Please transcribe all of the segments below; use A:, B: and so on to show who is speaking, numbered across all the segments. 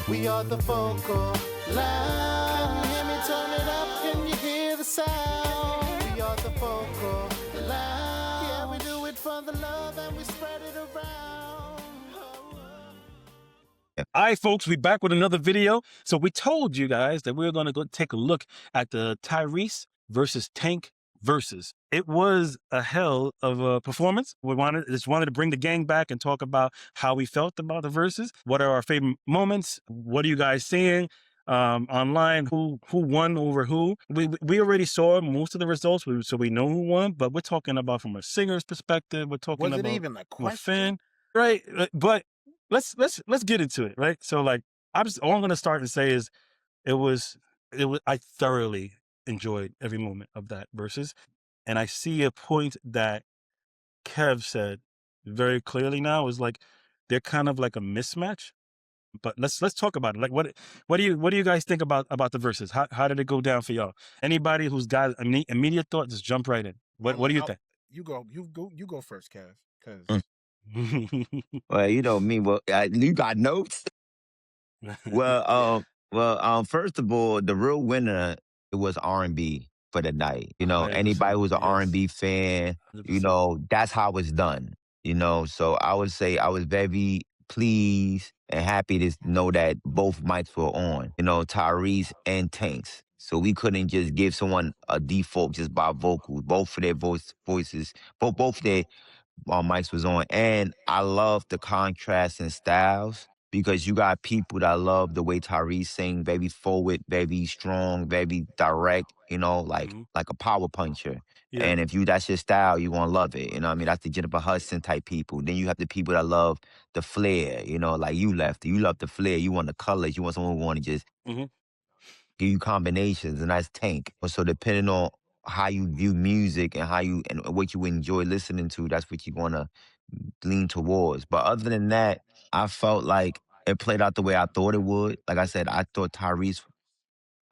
A: We are the vocal line. Can you hear me? Turn it up. Can you hear the sound? We are the vocal line. Yeah, we do it for the love and we spread it around.
B: All right, folks, we back with another video. So we told you guys that we were going to go take a look at the Tyrese versus Tank versus. It was a hell of a performance. We just wanted to bring the gang back and talk about how we felt about the verses. What are our favorite moments? What are you guys seeing online? Who won over who? We already saw most of the results, so we know who won. But we're talking about from a singer's perspective. We're talking
C: Was
B: about
C: it even a
B: from a
C: question?
B: fan, right? But let's get into it, right? So like, all I'm gonna start to say is it was I thoroughly enjoyed every moment of that versus. And I see a point that Kev said very clearly now is like they're kind of like a mismatch. But let's talk about it. Like what do you guys think about the verses? How did it go down for y'all? Anybody who's got immediate thought, just jump right in. What do you think?
C: You go first, Kev. Cause
D: Well, you know me. Well, you got notes. First of all, the real winner, it was R&B for the night. You know,
B: 100%,
D: anybody who's an
B: yes.
D: R&B fan, you
B: 100%.
D: know, that's how it's done. You know, so I would say I was very pleased and happy to know that both mics were on. You know, Tyrese and Tanks. So we couldn't just give someone a default just by vocals. Both of their voices, both their mics was on. And I love the contrast in styles because you got people that love the way Tyrese sing, very forward, very strong, very direct, you know, like a power puncher.
B: Yeah.
D: And if that's your style, you're going to love it. You know what I mean? That's the Jennifer Hudson type people. Then you have the people that love the flair, you know, like you left. You love the flair. You want the colors. You want someone who want to just give you combinations, and that's Tank. So depending on how you view music and and what you enjoy listening to, that's what you want to lean towards. But other than that, I felt like it played out the way I thought it would. Like I said, I thought Tyrese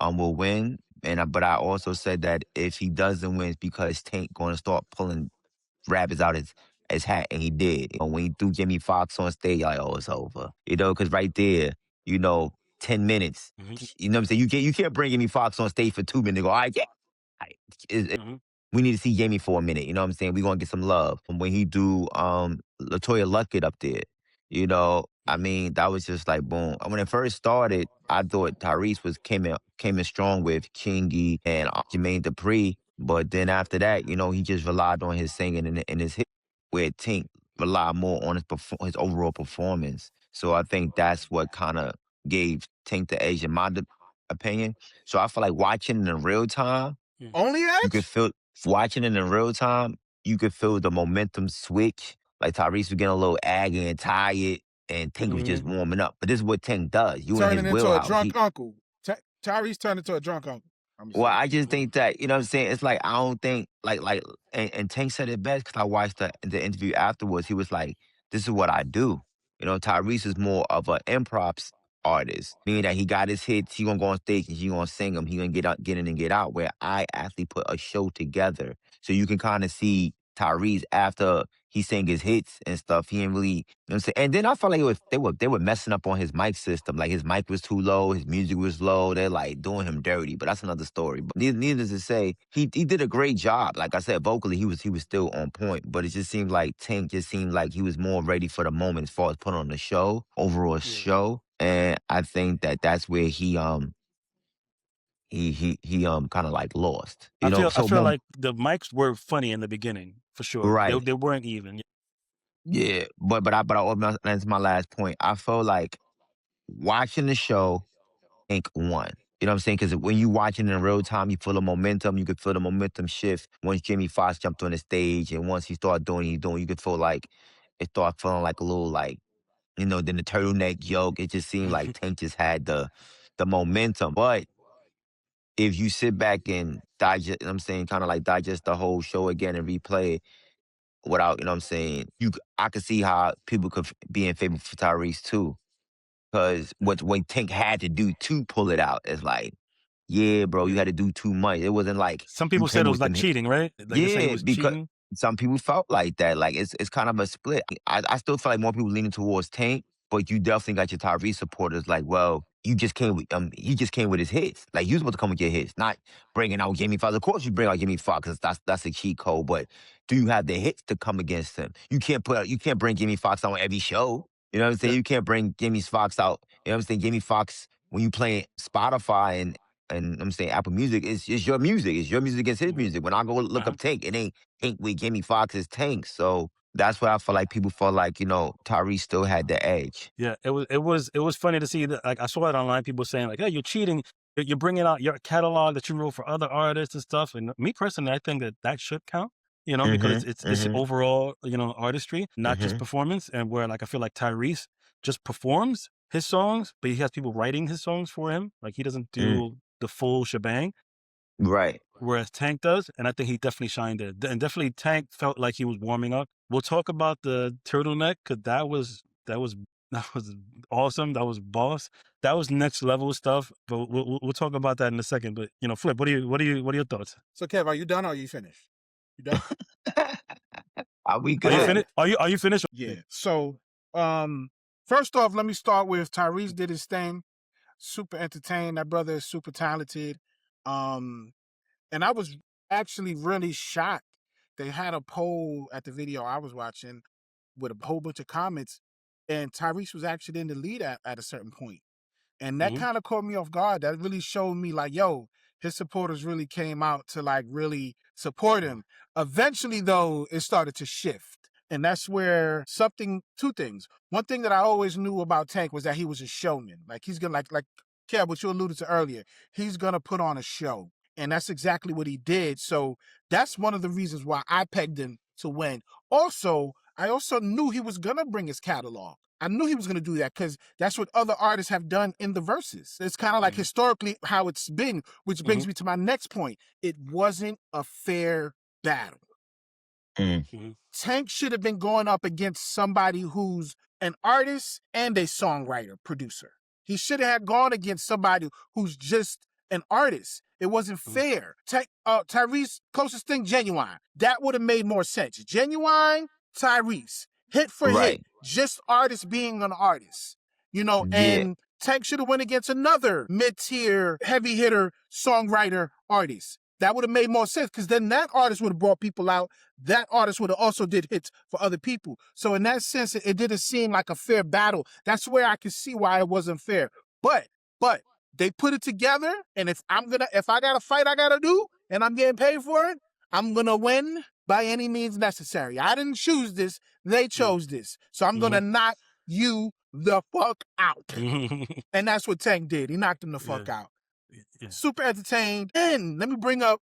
D: will win, but I also said that if he doesn't win, it's because Tank going to start pulling rabbits out his hat, and he did. You know, when he threw Jimmy Fox on stage, like, oh, it's over. You know, because right there, you know, 10 minutes. You know what I'm saying? You can't bring Jimmy Fox on stage for 2 minutes and go, all right, yeah. We need to see Jamie for a minute. You know what I'm saying? We're going to get some love. When he do LaToya Luckett up there, you know, I mean, that was just like, boom. When it first started, I thought Tyrese came in strong with Chingy and Jermaine Dupri. But then after that, you know, he just relied on his singing and his hit, where Tink relied more on his overall performance. So I think that's what kind of gave Tink the edge in my opinion. So I feel like watching it in real time,
C: only edge?
D: you could feel watching it in real time, you could feel the momentum switch. Like Tyrese was getting a little aggy and tired, and Tink was just warming up. But this is what Tink does. You in his
C: turning into
D: wheelhouse.
C: a drunk uncle. Tyrese turned into a drunk uncle.
D: Well, I just think that, you know what I'm saying? It's like, I don't think, and Tank said it best because I watched the interview afterwards. He was like, this is what I do. You know, Tyrese is more of an improv artist, meaning that he got his hits, he gonna go on stage and he gonna sing them, he gonna get in and get out, where I actually put a show together. So you can kind of see Tyrese after he sang his hits and stuff, he ain't really, you know what I'm saying? And then I felt like they were messing up on his mic system. Like his mic was too low, his music was low. They're like doing him dirty, but that's another story. But needless to say, he did a great job. Like I said, vocally he was still on point, but it just seemed like Tank just seemed like he was more ready for the moment as far as putting on the show, overall show. And I think that's where he kind of like lost. You know,
B: I feel like the mics were funny in the beginning for sure.
D: Right.
B: They weren't even.
D: Yeah, but that's my last point. I feel like watching the show, Tank won. You know what I'm saying? Because when you watching it in real time, you feel the momentum. You could feel the momentum shift once Jimmy Fox jumped on the stage, and once he started doing, you could feel like it started feeling like a little like, you know, then the turtleneck joke. It just seemed like Tank just had the momentum. But if you sit back and digest, you know what I'm saying, kind of like digest the whole show again and replay it without, you know what I'm saying, I could see how people could be in favor for Tyrese too. Because what Tank had to do to pull it out is like, yeah, bro, you had to do too much. It wasn't like
B: some people said it was like cheating, right? Like
D: yeah,
B: was
D: because
B: cheating.
D: some people felt like that. Like it's kind of a split. I still feel like more people leaning towards Tank, But you definitely got your Tyrese supporters like, well, you just came with he just came with his hits. Like you supposed to come with your hits, not bringing out Jamie Foxx. Of course, you bring out Jamie Foxx because that's a cheat code. But do you have the hits to come against him? You can't bring Jamie Foxx on every show. You know what I'm saying?
B: Yeah.
D: You can't bring Jamie Foxx out. You know what I'm saying? Jamie Foxx when you play Spotify and I'm saying Apple Music, it's your music. It's your music against his music. When I go look up Tank, it ain't Tank with Jamie Foxx, it's Tank. So that's why I feel like people feel like, Tyrese still had the edge.
B: Yeah, it was funny to see that. Like I saw it online, people saying like, "Hey, you're cheating. You're bringing out your catalog that you wrote for other artists and stuff." And me personally, I think that should count. Because it's overall, artistry, not just performance. And where like I feel like Tyrese just performs his songs, but he has people writing his songs for him. Like he doesn't do the full shebang.
D: Right.
B: Whereas Tank does, and I think he definitely shined there. And definitely Tank felt like he was warming up. We'll talk about the turtleneck because that was awesome. That was boss. That was next level stuff. But we'll talk about that in a second. But Flip, what are your thoughts?
C: So Kev, are you done or are you finished? You done?
D: Are we good?
B: Are you finished? Are you finished?
C: Yeah. So first off, let me start with Tyrese did his thing. Super entertained. That brother is super talented. And I was actually really shocked. They had a poll at the video I was watching with a whole bunch of comments, and Tyrese was actually in the lead at a certain point. And that kind of caught me off guard. That really showed me like, yo, his supporters really came out to like really support him. Eventually, though, it started to shift. And that's where two things. One thing that I always knew about Tank was that he was a showman. Like he's gonna like Kev, what you alluded to earlier, he's gonna put on a show. And that's exactly what he did. So that's one of the reasons why I pegged him to win. Also, I also knew he was going to bring his catalog. I knew he was going to do that because that's what other artists have done in the verses. It's kind of like historically how it's been, which brings me to my next point. It wasn't a fair battle. Tank should have been going up against somebody who's an artist and a songwriter, producer. He should have gone against somebody who's just an artist. It wasn't fair. Tyrese, closest thing, Genuine. That would have made more sense. Genuine, Tyrese. Hit for hit. Just artist being an artist. And Tank should have went against another mid-tier, heavy hitter, songwriter artist. That would have made more sense because then that artist would have brought people out. That artist would have also did hits for other people. So in that sense, it didn't seem like a fair battle. That's where I could see why it wasn't fair. But they put it together, and if I got a fight I gotta do, and I'm getting paid for it, I'm gonna win by any means necessary. I didn't choose this; they chose this, so I'm gonna knock you the fuck out. And that's what Tank did. He knocked him the fuck out. Yeah. Super entertained. And let me bring up,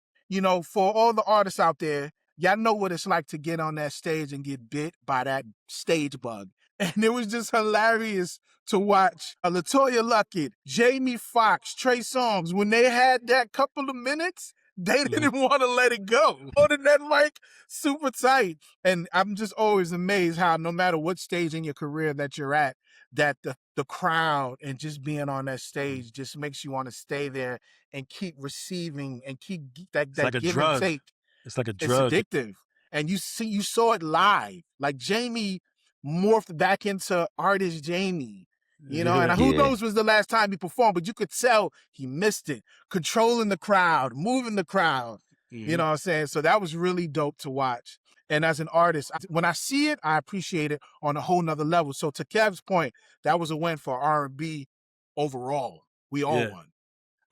C: for all the artists out there, y'all know what it's like to get on that stage and get bit by that stage bug. And it was just hilarious to watch LaToya Luckett, Jamie Foxx, Trey Songz, when they had that couple of minutes, they didn't want to let it go. Holding that mic super tight. And I'm just always amazed how no matter what stage in your career that you're at, that the crowd and just being on that stage just makes you want to stay there and keep receiving and keep that
B: like
C: give and take.
B: It's like a drug.
C: It's addictive. And you saw it live. Like Jamie morphed back into artist Jamie. And who knows was the last time he performed, but you could tell he missed it. Controlling the crowd, moving the crowd. You know what I'm saying? So that was really dope to watch. And as an artist, when I see it, I appreciate it on a whole nother level. So to Kev's point, that was a win for R&B overall. We all won.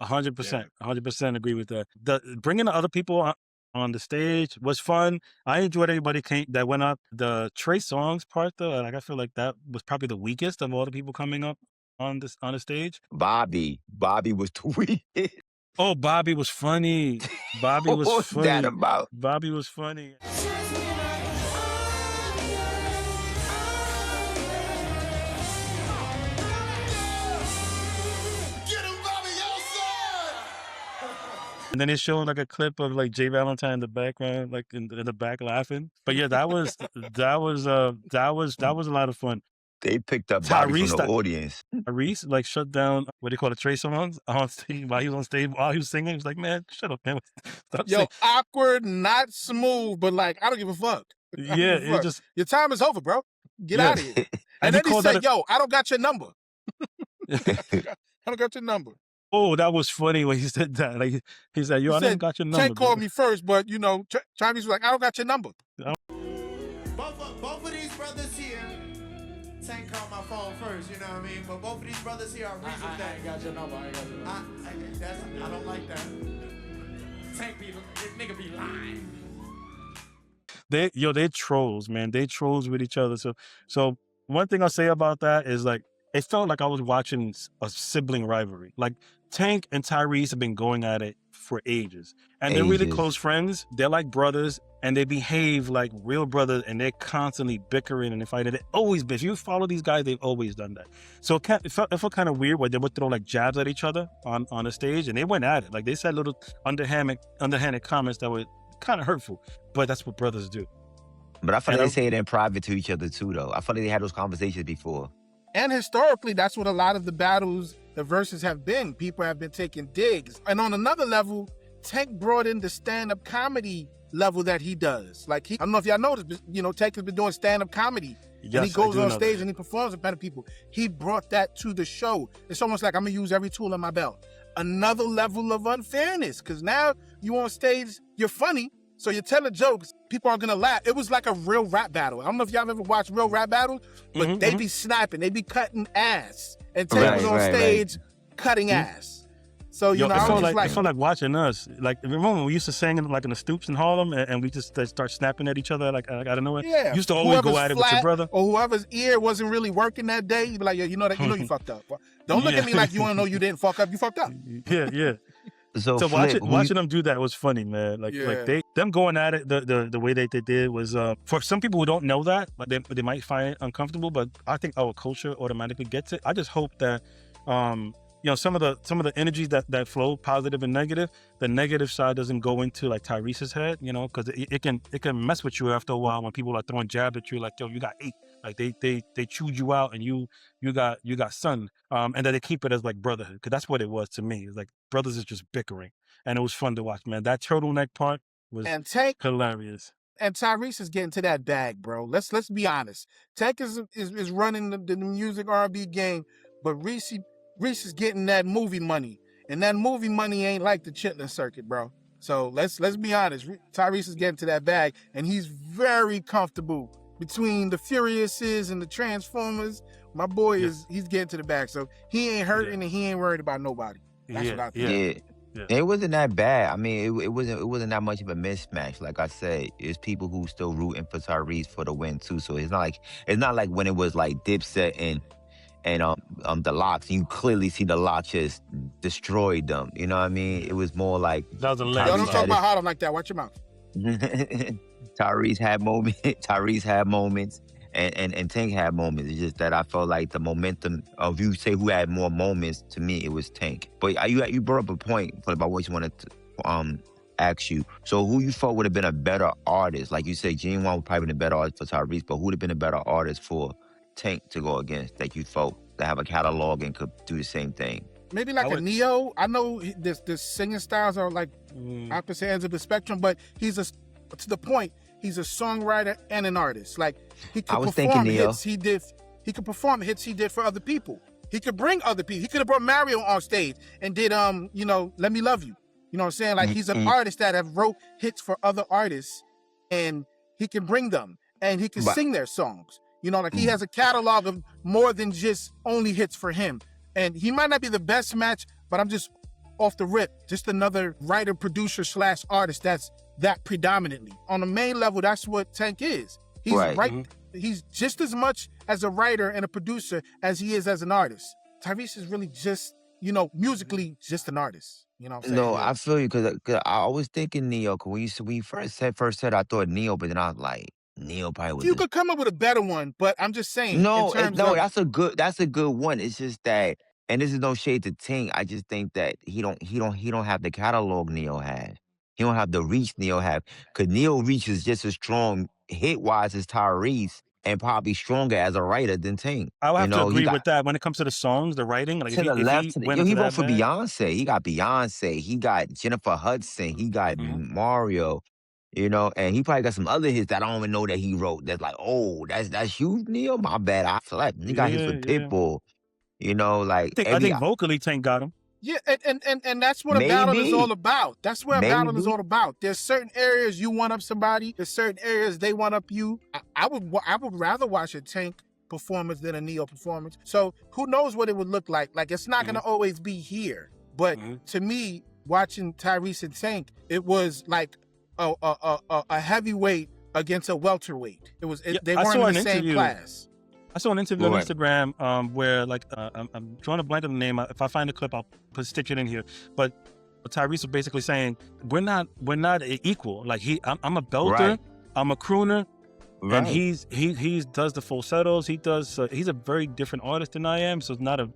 B: 100%. 100% agree with that. Bringing the other people on the stage was fun. I enjoyed everybody that went up. The Trey Songz part, though, I feel like that was probably the weakest of all the people coming up on the stage.
D: Bobby was the weakest.
B: Oh, Bobby was funny. Bobby was
D: What's
B: funny.
D: that about?
B: Bobby was funny. And then it's showing like a clip of like Jay Valentine in the background, like in the back laughing. But yeah, that was a lot of fun.
D: They picked up Bobby from the audience.
B: Tyrese like shut down what do you call it, Trey Songz on stage while he was on stage while he was singing. He was like, "Man, shut up, man." Stop
C: Yo,
B: singing.
C: awkward, not smooth, but like I don't give a fuck.
B: Yeah, it just
C: your time is over, bro. Get out of here. And
B: he
C: then he
B: called
C: said,
B: that
C: yo, I don't got your number. I don't got your number.
B: Oh, that was funny when he said that. Like he said, "Yo,
C: He
B: I didn't
C: said,
B: got your number."
C: Tank called me first, but you know, Tyrese was like, I don't got your number.
A: Both of these brothers here, Tank called my phone first, you know what I mean? But both of these brothers here are reasons that
E: I ain't got your number. I ain't got your number.
A: I don't like that. Tank be, this nigga be lying.
B: They're trolls, man. They trolls with each other. So one thing I'll say about that is like it felt like I was watching a sibling rivalry. Like Tank and Tyrese have been going at it for ages, and they're really close friends. They're like brothers, and they behave like real brothers, and they're constantly bickering and fighting. They always been. If you follow these guys, they've always done that. So it felt kind of weird where they would throw like jabs at each other on the stage, and they went at it. Like they said little underhanded comments that were kind of hurtful, but that's what brothers do.
D: But I feel like they say it in private to each other too, though. I feel like they had those conversations before.
C: And historically, that's what a lot of the battles, the verses have been. People have been taking digs. And on another level, Tank brought in the stand-up comedy level that he does. Like, I don't know if y'all noticed, but, you know, Tank has been doing stand-up comedy.
B: Yes,
C: and he goes on stage
B: that.
C: and he performs in front of people. He brought that to the show. It's almost like I'm going to use every tool in my belt. Another level of unfairness, because now you on stage, you're funny, so you're telling jokes, people are gonna laugh. It was like a real rap battle. I don't know if y'all ever watched real rap battles, but they be sniping, they be cutting ass. And Tank was on stage cutting ass. So, you know,
B: it felt like watching us. Like, remember when we used to sing like in the stoops in Harlem and we just start snapping at each other like out of nowhere?
C: Yeah.
B: You used to always go at it with your brother.
C: Or whoever's ear wasn't really working that day, you'd be like, yo, you know you fucked up. Don't look at me like you wanna know you didn't fuck up, you fucked up.
B: Yeah. So watching them do that was funny, man. Like them going at it the way they did was for some people who don't know that, but they might find it uncomfortable. But I think our culture automatically gets it. I just hope that you know, some of the energies that flow, positive and negative, the negative side doesn't go into like Tyrese's head, you know, because it can mess with you after a while when people are throwing jabs at you like, yo, you got 8. Like they chewed you out and you got sun, and that they keep it as like brotherhood, because that's what it was to me. It's like brothers is just bickering, and it was fun to watch, man. That turtleneck part was hilarious.
C: And Tyrese is getting to that bag, bro. Let's be honest. Tank is running the music R&B game, but Reese is getting that movie money, and that movie money ain't like the chitlin circuit, bro. So let's be honest. Tyrese is getting to that bag, and he's very comfortable. Between the Furiouses and the Transformers, my boy he's getting to the bag. So he ain't hurting and he ain't worried about nobody. That's what I think.
D: Yeah. It wasn't that bad. I mean, it wasn't that much of a mismatch. Like I said, it's people who still rooting for Tyrese for the win too. So it's not like when it was like Dipset and the Locks, and you clearly see the Locks just destroyed them. You know what I mean? It was more like
B: that was a
C: Yo, don't talk about Harlem like that. Watch your mouth.
D: Tyrese had moments, and Tank had moments. It's just that I felt like the momentum of, you say who had more moments, to me it was Tank. But you brought up a point about what you wanted to ask you. So who you thought would have been a better artist? Like you said, Gene One would probably been a better artist for Tyrese, but who would have been a better artist for Tank to go against, that you felt to have a catalog and could do the same thing?
C: Maybe like a Neo. I know the singing styles are like opposite ends of the spectrum, but to the point, he's a songwriter and an artist. Like, he could perform hits he did. He could perform hits he did for other people. He could bring other people. He could have brought Mario on stage and did you know, Let Me Love You. You know what I'm saying? Like, he's an artist that have wrote hits for other artists, and he can bring them and he can sing their songs. You know, like, he has a catalog of more than just only hits for him. And he might not be the best match, but I'm just off the rip, just another writer, producer / artist that's that predominantly. On the main level, that's what Tank is. He's he's just as much as a writer and a producer as he is as an artist. Tyrese is really just, you know, musically just an artist. You know what I'm saying?
D: No, I feel you, because I was thinking Neo, because when you first said I thought Neo, but then I was like, Neo probably was.
C: You could come up with a better one, but I'm just saying.
D: That's a good one. It's just that, and this is no shade to Tank, I just think that he don't have the catalog Neo had. He don't have the reach Neo have, because Neo reach is just as strong hit-wise as Tyrese, and probably stronger as a writer than Tank.
B: I would have to agree with that when it comes to the songs, the writing. Like,
D: to the left, he wrote for Beyonce. He got Beyonce. He got Jennifer Hudson. He got Mario. You know, and he probably got some other hits that I don't even know that he wrote. That's like, oh, that's you, Neil. My bad. I feel like he got hits with Pitbull. You know, like
B: I think vocally Tank got him.
C: Yeah, and that's what a battle is all about. That's what a battle is all about. There's certain areas you one up somebody. There's certain areas they one up you. I would rather watch a Tank performance than a Neo performance. So who knows what it would look like? Like it's not gonna always be here. But to me, watching Tyrese and Tank, it was like a heavyweight against a welterweight. It was they weren't in the same class.
B: I saw an interview on Instagram where like I'm drawing a blank on the name. If I find the clip, I'll stitch it in here. But Tyrese was basically saying we're not equal. Like I'm a belter, I'm a crooner, and he does the falsettos. He does. He's a very different artist than I am, so it's not a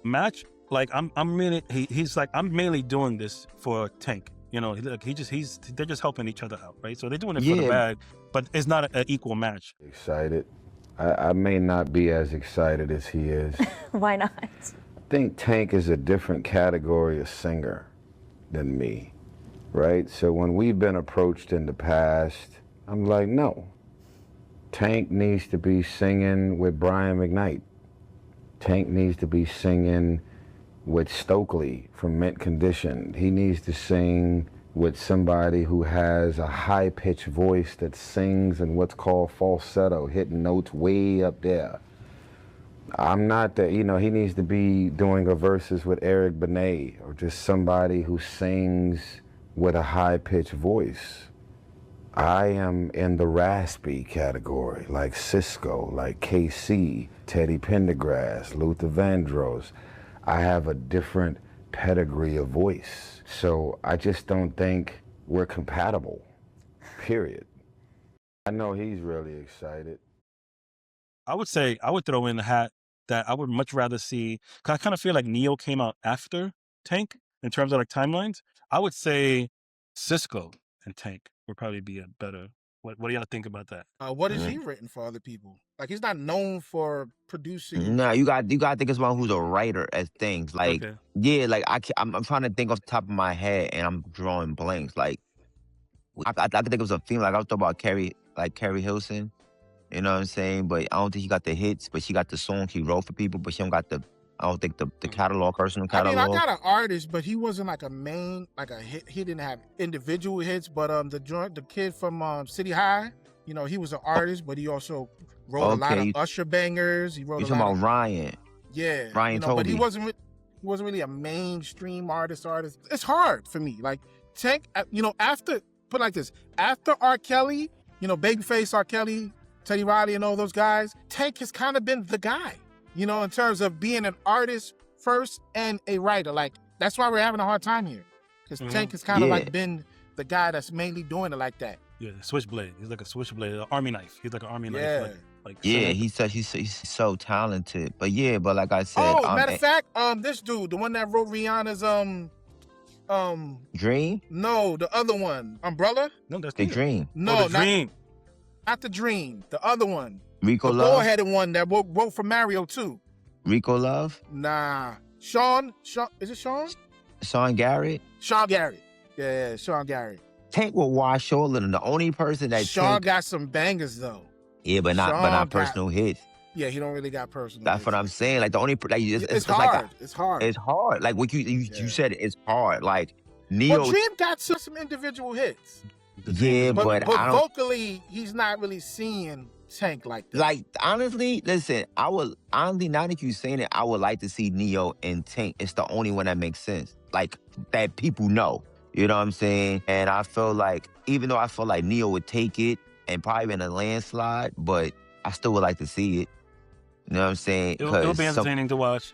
B: match. Like I'm really he's like I'm mainly doing this for Tank. You know, they're just helping each other out, right? So they're doing it for the bag, but it's not an equal match.
F: Excited. I may not be as excited as he is.
G: Why not?
F: I think Tank is a different category of singer than me, right? So when we've been approached in the past, I'm like, no. Tank needs to be singing with Brian McKnight. Tank needs to be singing with Stokely from Mint Condition. He needs to sing with somebody who has a high-pitched voice that sings in what's called falsetto, hitting notes way up there. I'm not that, you know, he needs to be doing a verses with Eric Benet or just somebody who sings with a high-pitched voice. I am in the raspy category, like Cisco, like KC, Teddy Pendergrass, Luther Vandross. I have a different pedigree of voice. So I just don't think we're compatible, period. I know he's really excited.
B: I would say, I would throw in the hat that I would much rather see, because I kind of feel like Neo came out after Tank in terms of like timelines. I would say Cisco and Tank would probably be a better. What do y'all think about that?
C: What has he written for other people? Like he's not known for producing.
D: No, you got to think of someone who's a writer at things. Like like I'm trying to think off the top of my head and I'm drawing blanks. Like I could think of some female. Like I was talking about Carrie Hilson. You know what I'm saying? But I don't think she got the hits, but she got the songs she wrote for people, but she don't got I don't think the catalog, personal catalog.
C: I mean, I got an artist, but he wasn't like a main, like a hit. He didn't have individual hits, but the kid from City High, you know, he was an artist, but he also wrote a lot of Usher bangers. He wrote
D: a lot of Ryan.
C: Yeah.
D: Ryan Toby.
C: But he wasn't really a mainstream artist. It's hard for me. Like Tank, you know, after R. Kelly, you know, Babyface R. Kelly, Teddy Riley and all those guys, Tank has kind of been the guy. You know, in terms of being an artist first and a writer. Like, that's why we're having a hard time here. Because Tank has kind of like been the guy that's mainly doing it like that.
B: Yeah, switchblade. He's like a switchblade, an army knife. He's like an army
C: knife.
B: Like
D: he's so talented. But like I said.
C: Matter of fact, this dude, the one that wrote Rihanna's
D: Dream?
C: No, the other one. Umbrella?
D: No, that's the Dream.
C: No,
B: the Dream.
C: Not the Dream. The other one.
D: Rico
C: the
D: Love?
C: The bald-headed one that wrote for Mario too.
D: Rico Love?
C: Nah. Sean, is it Sean?
D: Sean Garrett?
C: Sean Garrett. Yeah, Sean Garrett.
D: Tank will wash all of them. The only person that
C: Sean got some bangers though.
D: Yeah, but not personal hits.
C: Yeah, he don't really got personal.
D: That's
C: hits.
D: what I'm saying. Like the only
C: it's hard. It's hard.
D: It's hard. Like what you said. It's hard. Like Neo.
C: Well, Dream got some individual hits.
D: Yeah, but I don't,
C: vocally, he's not really seeing Tank like that.
D: Like, honestly, listen, now that you're saying it, I would like to see Neo and Tank. It's the only one that makes sense. Like, that people know. You know what I'm saying? And I feel like, even though I feel like Neo would take it and probably in a landslide, but I still would like to see it. You know what I'm saying?
B: It'll be entertaining to watch.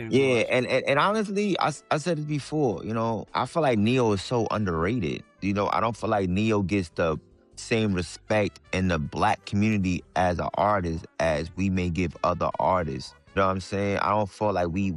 D: Yeah, and honestly, I said it before, you know, I feel like Neo is so underrated. You know, I don't feel like Neo gets the same respect in the black community as an artist as we may give other artists. You know what I'm saying? I don't feel like we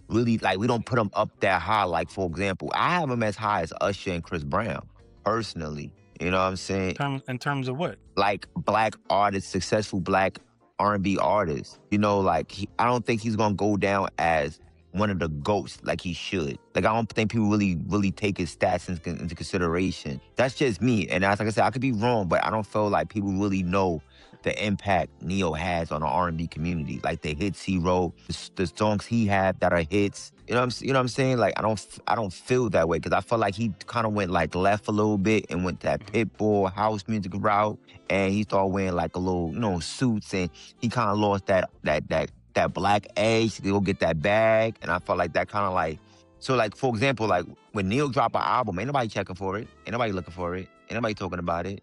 D: really, like, we don't put him up that high. Like, for example, I have him as high as Usher and Chris Brown, personally. You know what I'm saying?
B: In terms of what?
D: Like, black artists, successful black R&B artists. You know, like, I don't think he's gonna go down as one of the GOATs like he should. Like, I don't think people really take his stats into consideration. That's just me. And as like I said, I could be wrong, but I don't feel like people really know the impact Neo has on the R&B community. Like the hits he wrote, the songs he had that are hits. You know what I'm saying? Like, I don't feel that way, because I feel like he kind of went like left a little bit and went that Pitbull house music route, and he started wearing like a little, suits, and he kind of lost that black edge to go get that bag. And I felt like that kind of like, so like, for example, like when Neil dropped an album, ain't nobody checking for it, ain't nobody looking for it, ain't nobody talking about it.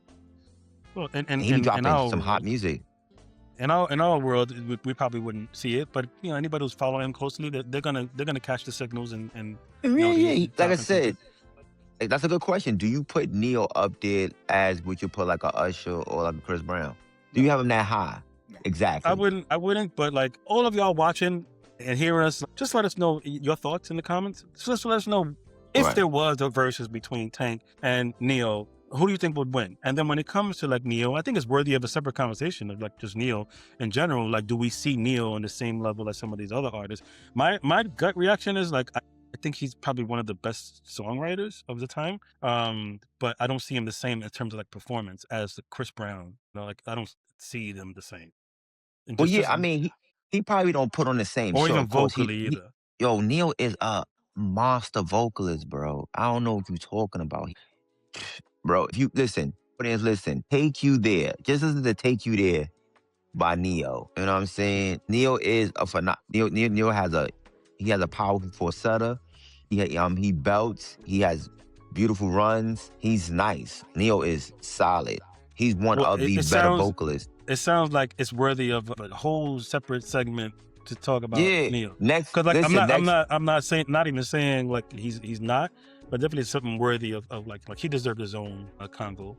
B: Well,
D: and he be dropping some hot music.
B: In our world, we probably wouldn't see it, but anybody who's following him closely, they're gonna catch the signals and
D: like I said, that's a good question. Do you put Neo up there as would you put like a Usher or like a Chris Brown? Do you have him that high? Exactly.
B: I wouldn't, but like all of y'all watching and hearing us, just let us know your thoughts in the comments. Just let us know if there was a versus between Tank and Neo. Who do you think would win? And then when it comes to like Neo, I think it's worthy of a separate conversation of like just Neo in general. Like, do we see Neo on the same level as some of these other artists? My gut reaction is like, I think he's probably one of the best songwriters of the time. But I don't see him the same in terms of like performance as Chris Brown. Like, I don't see them the same.
D: Well, yeah, I mean, he probably don't put on the same
B: or
D: show.
B: even vocally either.
D: Yo, Neo is a monster vocalist, bro. I don't know what you're talking about. Bro, if you listen, Take You There. Just listen to Take You There by Neo. You know what I'm saying? Neo is Neo has a powerful falsetto. He belts. He has beautiful runs. He's nice. Neo is solid. He's one of the better vocalists.
B: It sounds like it's worthy of a whole separate segment to talk about Neo.
D: Next,
B: because like I'm not even saying like he's not, but definitely something worthy of like he deserved his own convo.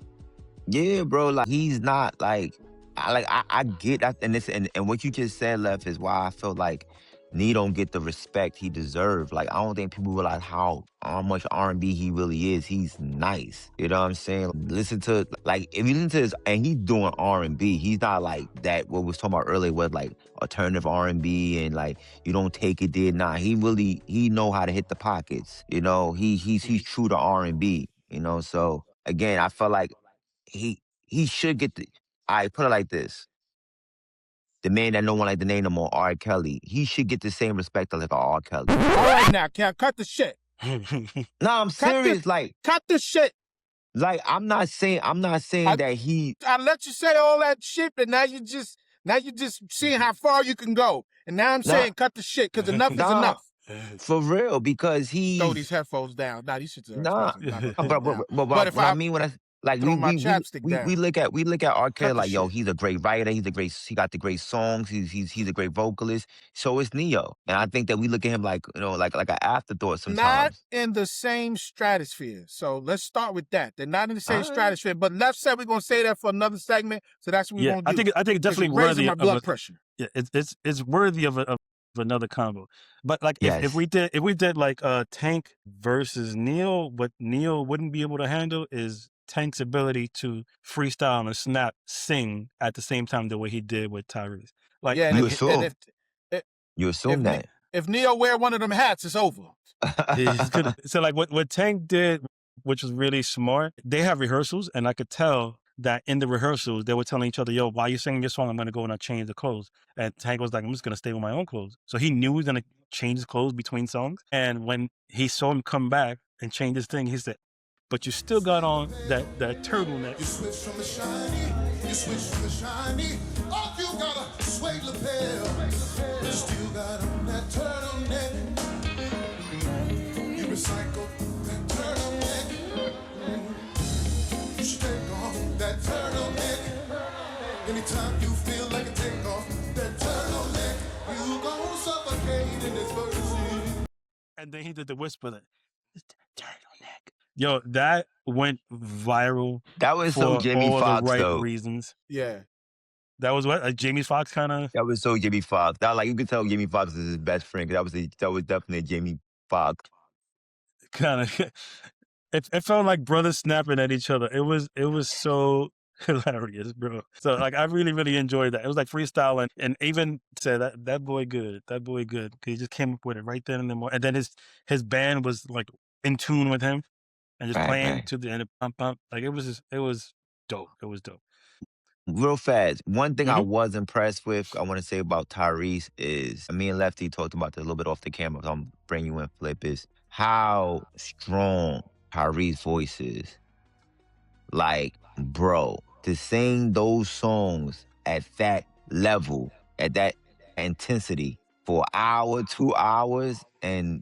D: Yeah, bro. Like, he's not like I get that, and what you just said, Left, is why I feel like Neo don't get the respect he deserves. Like, I don't think people realize how much R&B he really is. He's nice. You know what I'm saying? Listen to, like, if you listen to his, and he's doing R&B, he's not like that, what we was talking about earlier, with like alternative R&B and like, you don't take it there. Nah, he know how to hit the pockets. You know, he's true to R&B, so again, I feel like he should get I put it like this. The man that no one like the name no more, R. Kelly, he should get the same respect like R. Kelly.
C: All right now, cut the shit.
D: Nah, I'm serious.
C: Cut the shit.
D: Like, I'm not saying that he.
C: I let you say all that shit, but now you just seeing how far you can go. And now I'm saying cut the shit, because enough is enough.
D: For real, because he
C: throw these headphones down. Nah, these shits are
D: but if I mean when I. Like, we look at R. Kelly like, yo, he's a great writer, he got the great songs, he's a great vocalist. So is Neo. And I think that we look at him like, like an afterthought sometimes.
C: Not in the same stratosphere. So let's start with that. They're not in the same stratosphere. But Left said we're gonna say that for another segment. So that's what we're gonna do.
B: I think it's definitely worthy
C: my blood pressure.
B: Yeah, it's worthy of another combo. But like if we did like Tank versus Neo, what Neo wouldn't be able to handle is Tank's ability to freestyle and snap, sing at the same time the way he did with Tyrese. Like,
D: you assume that
C: if Neo wear one of them hats, it's over.
B: So like what Tank did, which was really smart, they have rehearsals, and I could tell that in the rehearsals they were telling each other, yo, while you're singing your song, I'm gonna go and I change the clothes. And Tank was like, I'm just gonna stay with my own clothes. So he knew he was gonna change his clothes between songs. And when he saw him come back and change his thing, he said, but you still got on that turtleneck.
E: You switch from the shiny, oh, you got a suede lapel. You still got on that turtleneck. You recycle that turtleneck. You should take off that turtleneck. Anytime you feel like a take off that turtleneck, you gon' suffocate in this verse.
B: And then he did the whisper that, turtleneck. Yo, that went viral.
D: That was
B: for
D: so Jamie
B: all
D: Foxx,
B: the right
D: though.
B: reasons.
C: Yeah.
B: That was what? Jamie Foxx kind of?
D: That was so Jamie Foxx. That, like, you could tell Jamie Foxx is his best friend, because that was definitely a Jamie Foxx.
B: Kind of. It felt like brothers snapping at each other. It was so hilarious, bro. So like I really, really enjoyed that. It was like freestyling, and even said that boy good, that boy good. He just came up with it right then and then. And then his band was like in tune with him and just
D: Right,
B: playing
D: right.
B: to the end of pump. Like it was dope. It was dope.
D: Real fast, one thing I
B: Hmm.
D: was impressed with, I want to say about Tyrese is, me and Lefty talked about this a little bit off the camera, so I'm bringing you in, Flip, is how strong Tyrese's voice is. Like, bro, to sing those songs at that level, at that intensity for an hour, 2 hours, and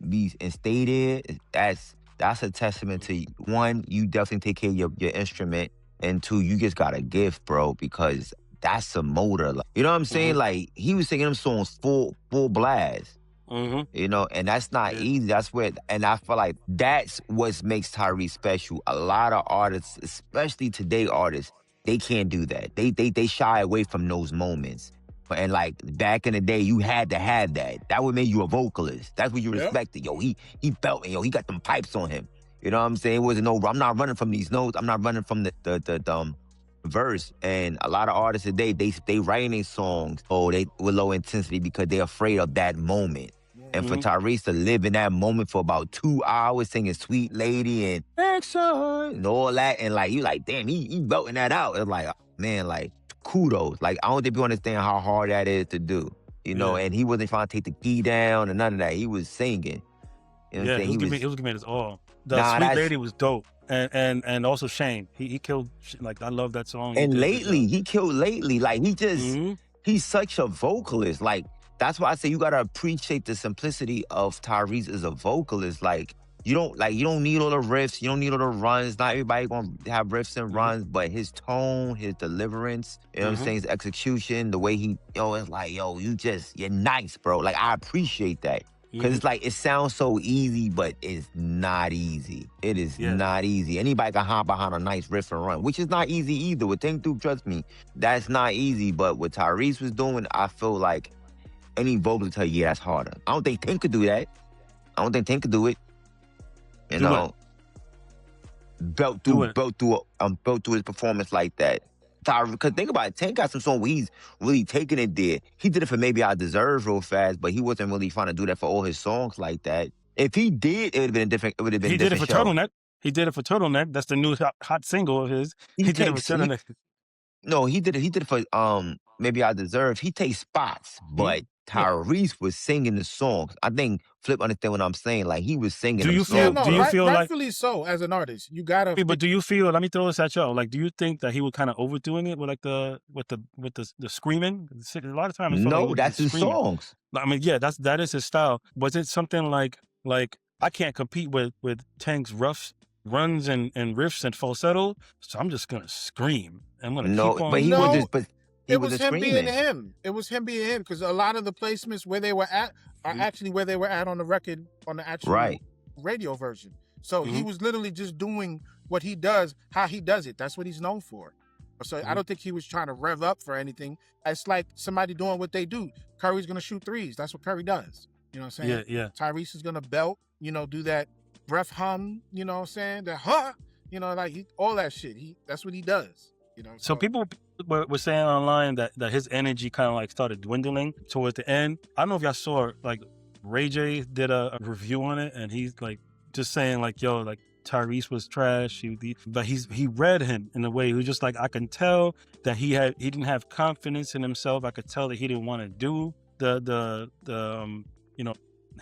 D: stay there, that's a testament to, one, you definitely take care of your instrument, and two, you just got a gift, bro, because that's a motor. Like, you know what I'm saying?
B: Hmm.
D: Like, he was singing them songs full blast.
B: Hmm.
D: You know, and that's not
B: Yeah.
D: easy. That's where, and I feel like that's what makes Tyrese special. A lot of artists, especially today artists, they can't do that. They shy away from those moments. And like back in the day, you had to have that. That would make you a vocalist. That's what you
C: Yep.
D: respected. Yo, he felt, yo, he got them pipes on him. You know what I'm saying? It wasn't no, I'm not running from these notes. I'm not running from the verse. And a lot of artists today, they writing their songs, they with low intensity because they're afraid of that moment. And for
B: Hmm.
D: Tyrese to live in that moment for about 2 hours singing Sweet Lady and Action and all that, and like you like, damn, he belting that out. It's like, man, like kudos. Like, I don't think people understand how hard that is to do. You know,
B: Yeah.
D: and he wasn't trying to take the key down and none of that. He was singing. You know what I'm
B: Yeah,
D: saying?
B: he was giving it his all. The
D: Nah,
B: Sweet
D: that's
B: Lady was dope, and also Shane. He killed. Like I love that song. He
D: and
B: did a good
D: lately,
B: job.
D: he killed lately. Like
B: Hmm.
D: he's such a vocalist. Like, that's why I say you gotta appreciate the simplicity of Tyrese as a vocalist. Like, you don't need all the riffs, you don't need all the runs. Not everybody gonna have riffs and
B: Hmm.
D: runs, but his tone, his deliverance, you know what I'm
B: Hmm.
D: saying, his execution, the way he, it's like, yo, you're nice, bro. Like, I appreciate that. Cause
B: Hmm.
D: it's like, it sounds so easy, but it's not easy. It is
B: Yeah.
D: not easy. Anybody can hop behind a nice riff and run, which is not easy either. With Think Through, trust me, that's not easy. But what Tyrese was doing, I feel like any vocalist tell you, yeah, that's harder. I don't think Tank could do that. I don't think Tank could do it. You
B: Do it.
D: know, belt
B: Do
D: through,
B: it.
D: belt through his performance like that. Because think about it, Tank got some song where he's really taking it there. He did it for Maybe I Deserve real fast, but he wasn't really trying to do that for all his songs like that. If he did, it would have been a different. It would have been
B: He
D: a
B: did it
D: different
B: for
D: show.
B: Turtleneck. He did it for Turtleneck. That's the new hot single of his.
D: He
B: He did it for
D: takes.
B: Turtleneck.
D: No, he did it. He did it for Maybe I Deserve. He takes spots,
B: Hmm?
D: but
B: Yeah.
D: Tyrese was singing the songs. I think Flip understand what I'm saying. Like, he was singing
B: Do
D: them
B: you
C: Yeah,
B: feel?
D: songs,
C: no,
B: Do you
D: bro.
B: feel like?
C: rightfully so. As an artist, you gotta.
B: But do you feel? Let me throw this at y'all. Like, do you think that he was kind of overdoing it with like the screaming? A lot of times, I felt like he
D: No,
B: would be
D: that's his
B: screaming.
D: songs.
B: I mean, yeah, that is his style. Was it something like I can't compete with Tank's rough runs and riffs and falsetto, so I'm just gonna scream. I'm gonna keep
D: No,
B: on.
D: but he was
C: No,
D: just, but he
C: it was
D: wasn't
C: him being
D: screaming.
C: him. It was him being him because a lot of the placements where they were at are
B: Mhm.
C: actually where they were at on the record, on the actual
D: Right.
C: radio version. So he
B: Mhm.
C: was literally just doing what he does, how he does it. That's what he's known for. So I
B: Mhm.
C: don't think he was trying to rev up for anything. It's like somebody doing what they do. Curry's gonna shoot threes. That's what Curry does. You know what I'm saying?
B: Yeah.
C: Tyrese is gonna belt, do that breath hum, you know what I'm saying? That like all that shit. That's what he does.
B: So people were saying online that his energy kind of like started dwindling towards the end. I don't know if y'all saw, like, Ray J did a review on it, and he's like just saying like, yo, like Tyrese was trash. But he read him in a way. He was just like, I can tell that he didn't have confidence in himself. I could tell that he didn't want to do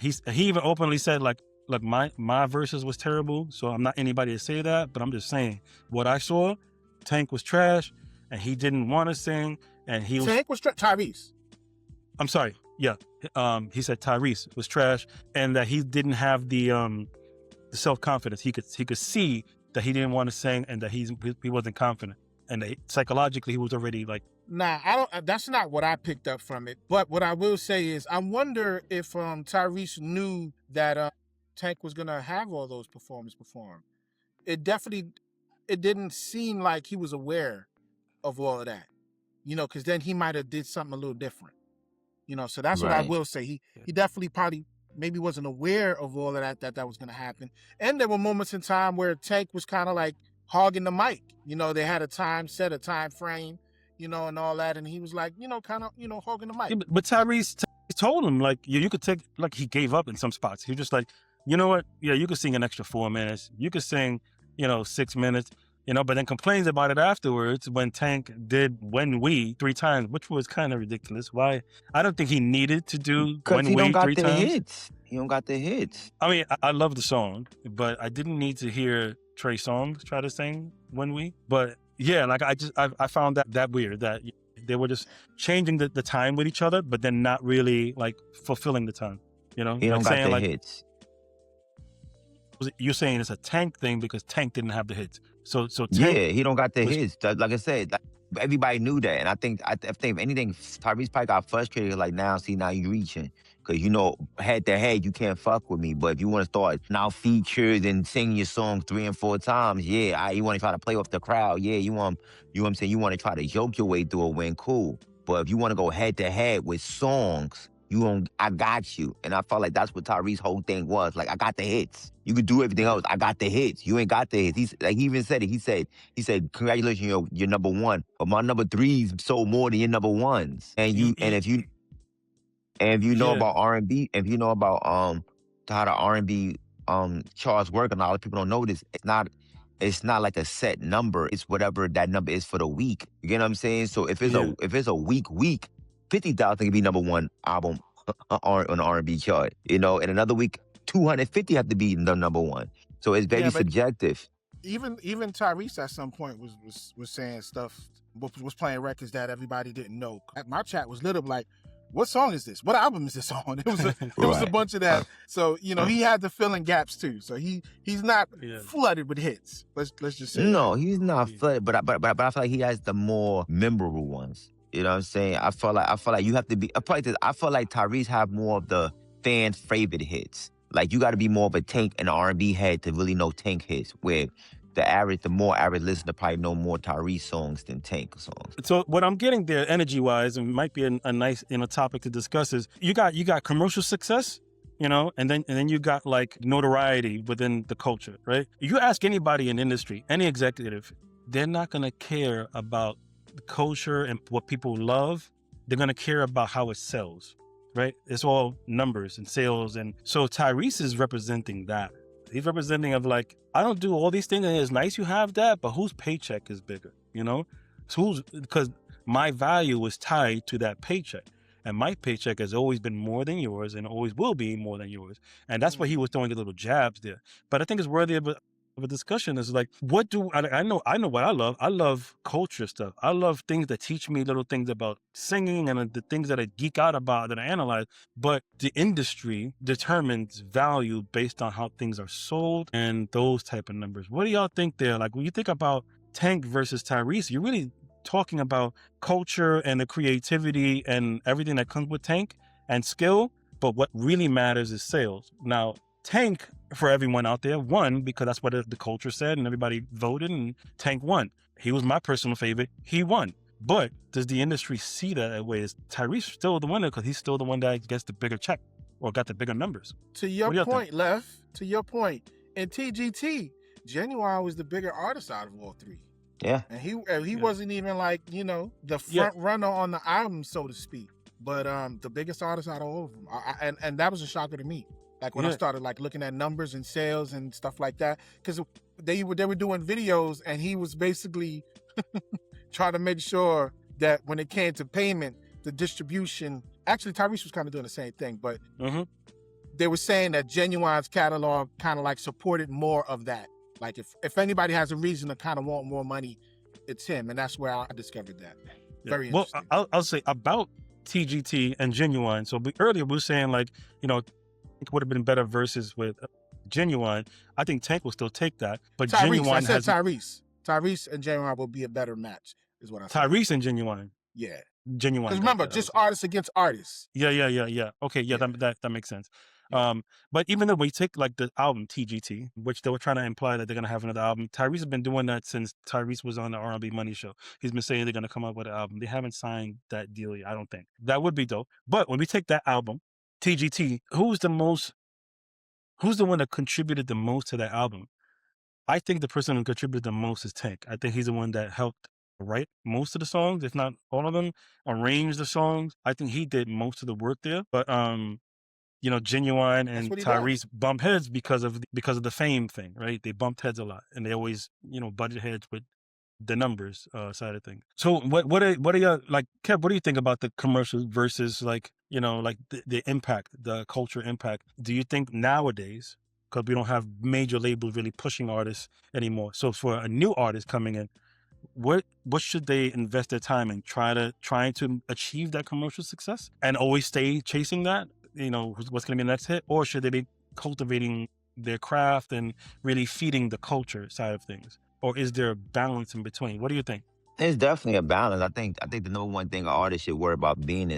B: he even openly said like, look, my verses was terrible, so I'm not anybody to say that, but I'm just saying what I saw. Tank was trash, and he didn't want to sing, and he was.
C: Tank was Tyrese.
B: I'm sorry. Yeah. He said Tyrese was trash, and that he didn't have the self-confidence. He could see that he didn't want to sing, and that he wasn't confident, and that psychologically he was already like.
C: Nah, I don't. That's not what I picked up from it. But what I will say is, I wonder if Tyrese knew that Tank was gonna have all those performers perform. It didn't seem like he was aware of all of that, because then he might have did something a little different, So that's what I
D: Right.
C: will say. He definitely probably maybe wasn't aware of all of that was gonna happen. And there were moments in time where Tank was kind of like hogging the mic. You know, they had a time frame, you know, and all that. And he was like, you know, kind of, you know, hogging the mic.
B: Yeah, but Tyrese told him, like, you could take, like, he gave up in some spots. He was just like, you know what? Yeah, you could sing an extra 4 minutes. You could sing, you know, 6 minutes, you know, but then complains about it afterwards when Tank did When We 3 times, which was kind of ridiculous. Why? I don't think he needed to do When
D: he
B: We
D: don't got
B: 3
D: the
B: times.
D: hits. He don't got the hits.
B: I mean, I love the song, but I didn't need to hear Trey Songz try to sing When We. But yeah, like I found that weird that they were just changing the time with each other, but then not really like fulfilling the time. You know,
D: He don't
B: like
D: got the
B: like,
D: hits.
B: you're saying it's a Tank thing because Tank didn't have the hits. So Tank,
D: Yeah, he don't got the
B: was-
D: hits. Like I said, like, everybody knew that, and I think if anything, Tyrese probably got frustrated. Like, now you reaching, because you know, head to head you can't fuck with me. But if you want to start now featured and sing your song 3 and 4 times, yeah, you want to try to play off the crowd, yeah, you know what I'm saying, you want to try to joke your way through a win, cool. But if you want to go head to head with songs, I got you. And I felt like that's what Tyrese's whole thing was. Like, I got the hits. You could do everything else. I got the hits. You ain't got the hits. He even said it. He said, congratulations, you're number 1. But my number 3s sold more than your number 1s. And if you know about R&B, if you know about how the R&B charts work, and a lot of people don't know this, it's not like a set number. It's whatever that number is for the week. You get what I'm saying? So if it's a week, 50,000 can be number 1 album on the R&B chart. You know, and another week, 250 have to be the number 1. So it's very subjective.
C: Even Tyrese at some point was saying stuff, was playing records that everybody didn't know. My chat was lit up like, what song is this? What album is this on? It was a bunch of that. So, you know, he had to fill in gaps too. So he's not flooded with hits. Let's just say
D: no, he's not flooded, but I feel like he has the more memorable ones. You know what I'm saying? I feel like you have to be. I feel like Tyrese have more of the fan favorite hits. Like, you got to be more of a Tank and R&B head to really know Tank hits. Where the more average listener probably know more Tyrese songs than Tank songs.
B: So what I'm getting there, energy wise, and might be a nice topic to discuss, is you got commercial success, you know, and then you got like notoriety within the culture, right? You ask anybody in industry, any executive, they're not gonna care about the culture and what people love. They're gonna care about how it sells, right? It's all numbers and sales, and so Tyrese is representing that. He's representing of like, I don't do all these things, and it's nice you have that, but whose paycheck is bigger, you know? So because my value is tied to that paycheck, and my paycheck has always been more than yours, and always will be more than yours, and that's why he was throwing the little jabs there. But I think it's worthy of a discussion. Is like, what do I know what I love? I love culture stuff. I love things that teach me little things about singing and the things that I geek out about, that I analyze. But the industry determines value based on how things are sold and those type of numbers. What do y'all think there? Like, when you think about Tank versus Tyrese, you're really talking about culture and the creativity and everything that comes with Tank and skill. But what really matters is sales. Now, Tank, for everyone out there, won because that's what the culture said, and everybody voted, and Tank won. He was my personal favorite. He won. But does the industry see that way? Is Tyrese still the winner because he's still the one that gets the bigger check or got the bigger numbers?
C: To your point, to your point, in TGT, Genuine was the bigger artist out of all 3.
D: Yeah.
C: And he wasn't even like, you know, the front runner on the album, so to speak. But the biggest artist out of all of them. And that was a shocker to me. Like, when I started like looking at numbers and sales and stuff like that, because they were doing videos, and he was basically trying to make sure that when it came to payment, the distribution. Actually, Tyrese was kind of doing the same thing, but they were saying that Genuine's catalog kind of like supported more of that. Like, if anybody has a reason to kind of want more money, it's him, and that's where I discovered that. Very interesting.
B: Well, I'll say about TGT and Genuine. So earlier we were saying, like, you know, it would have been better versus with Genuine. I think Tank will still take that, but
C: Tyrese,
B: Genuine
C: Tyrese and Genuine will be a better match, is what I said.
B: Tyrese and Genuine.
C: Yeah.
B: Genuine.
C: Because remember, just artists against artists.
B: Yeah. Okay, that makes sense. Yeah. But even though we take like the album TGT, which they were trying to imply that they're gonna have another album, Tyrese has been doing that since Tyrese was on the R&B Money Show. He's been saying they're gonna come up with an album. They haven't signed that deal yet, I don't think. That would be dope. But when we take that album, TGT, who's the one that contributed the most to that album? I think the person who contributed the most is Tank. I think he's the one that helped write most of the songs, if not all of them, arrange the songs. I think he did most of the work there. But you know, Genuine
C: That's
B: and
C: what he does.
B: Tyrese bump heads because of the fame thing, right? They bumped heads a lot, and they always, you know, butted heads with the numbers side of things. So what are your, like, Kev, what do you think about the commercials versus, like, you know, like the impact, the culture impact? Do you think nowadays, because we don't have major labels really pushing artists anymore, so for a new artist coming in, what should they invest their time in, trying to achieve that commercial success and always stay chasing that, you know, what's going to be the next hit? Or should they be cultivating their craft and really feeding the culture side of things? Or is there a balance in between? What do you think?
D: There's definitely a balance. I think the number one thing an artist should worry about being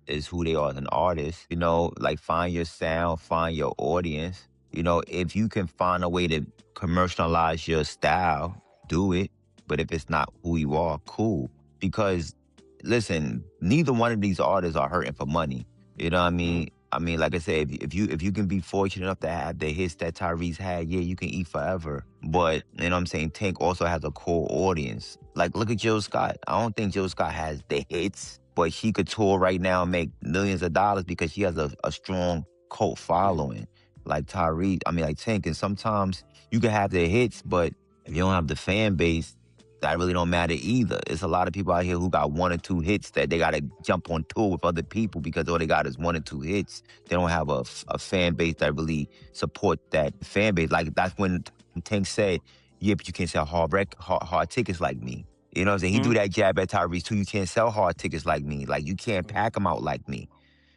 D: is who they are as an artist. You know, like find your sound, find your audience. You know, if you can find a way to commercialize your style, do it. But if it's not who you are, cool. Because listen, neither one of these artists are hurting for money. You know what I mean? I mean, like I said, if you can be fortunate enough to have the hits that Tyrese had, yeah, you can eat forever. But you know what I'm saying? Tank also has a core audience. Like, look at Jill Scott. I don't think Jill Scott has the hits, but she could tour right now and make millions of dollars because she has a strong cult following. Like Tyrese, I mean, like Tank. And sometimes you can have the hits, but if you don't have the fan base, that really don't matter either. It's a lot of people out here who got 1 or 2 hits that they got to jump on tour with other people because all they got is 1 or 2 hits. They don't have a fan base that really support that fan base. Like, that's when Tank said, yeah, but you can't sell hard tickets like me. You know what I'm saying? He threw that jab at Tyrese too. You can't sell hard tickets like me. Like, you can't pack them out like me.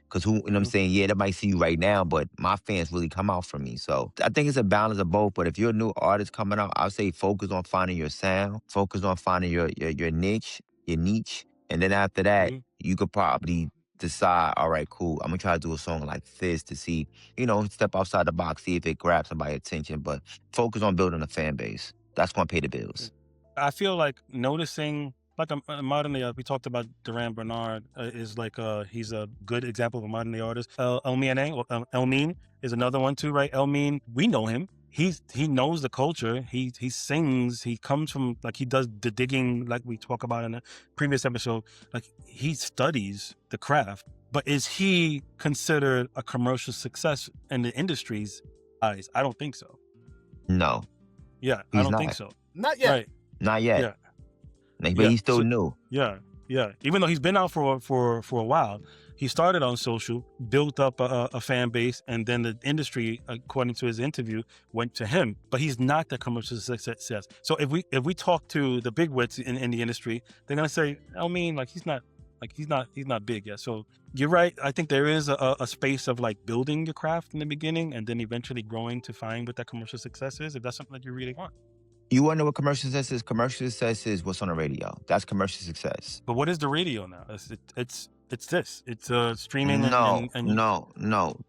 D: Because who, you know what I'm saying? Yeah, they might see you right now, but my fans really come out for me. So I think it's a balance of both. But if you're a new artist coming out, I'll say focus on finding your sound, focus on finding your niche, And then after that, you could probably decide, all right, cool, I'm going to try to do a song like this to see, you know, step outside the box, see if it grabs somebody's attention. But focus on building a fan base. That's going to pay the bills.
B: I feel like noticing, like a modern day, we talked about Duran Bernard is like he's a good example of a modern day artist. Elmine is another one too, right? Elmine, we know him. He knows the culture. He sings. He comes from, like, he does the digging, like we talk about in a previous episode. Like, he studies the craft. But is he considered a commercial success in the industry's eyes? I don't think so.
D: No.
B: Yeah, I don't think so.
C: Not yet.
B: Right.
D: Not yet.
B: Yeah.
D: But he's still new.
B: Yeah. Even though he's been out for a while, he started on social, built up a fan base, and then the industry, according to his interview, went to him. But he's not the commercial success. So if we talk to the big wigs in the industry, they're gonna say, I mean, like, he's not big yet. So you're right. I think there is a space of, like, building your craft in the beginning and then eventually growing to find what that commercial success is, if that's something that you really want.
D: You want to know what commercial success is? Commercial success is what's on the radio. That's commercial success.
B: But what is the radio now? It's this. It's streaming.
D: No.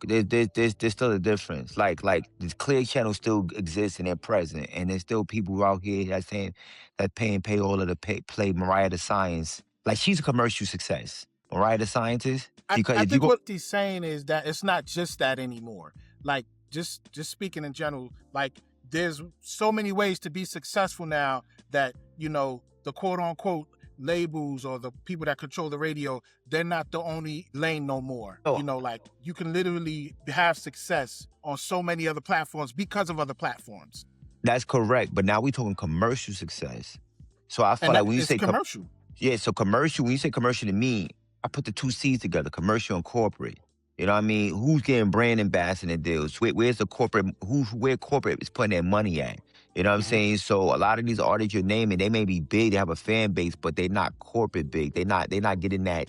B: There's
D: There's still a difference. Like the clear channel still exists and they're present, and there's still people out here that's saying that pay all of the play Mariah the Science. Like, she's a commercial success. Mariah the Scientist. Because
C: I think what he's saying is that it's not just that anymore. Like, just speaking in general, like, there's so many ways to be successful now that, you know, the quote unquote labels or the people that control the radio, they're not the only lane no more.
D: Oh.
C: You know, like, you can literally have success on so many other platforms because of other platforms.
D: That's correct. But now we're talking commercial success. So I feel
C: And
D: like when you say
C: commercial.
D: So commercial, when you say commercial to me, I put the 2 C's together, commercial and corporate. You know what I mean? Who's getting brand ambassador deals? Where's the corporate, where corporate is putting their money at? You know what I'm saying? So a lot of these artists you're naming, they may be big, they have a fan base, but they're not corporate big. They're not getting that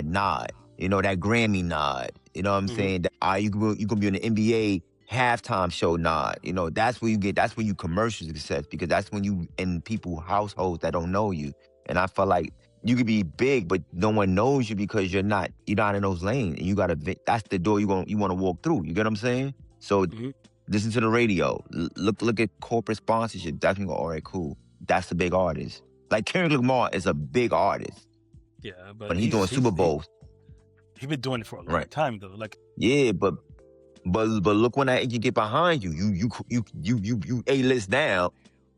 D: nod, you know, that Grammy nod. You know what I'm saying? You gonna be on the NBA halftime show nod. You know, that's where you commercial success, because that's when you in people's households that don't know you. And I feel like you could be big, but no one knows you because you're not in those lanes. And that's the door you want to walk through. You get what I'm saying? So listen to the radio. Look at corporate sponsorship. That's when you go, all right, cool. That's the big artist. Like, Kendrick Lamar is a big artist.
B: Yeah,
D: but he's doing Super Bowls.
B: He's been doing it for a long time, though. Like,
D: yeah, but But look when that you get behind you, you A-list down.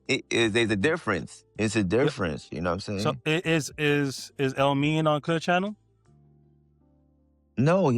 D: There's a difference. It's a difference. You know what I'm saying?
B: So is El Mean on Clear Channel?
D: No,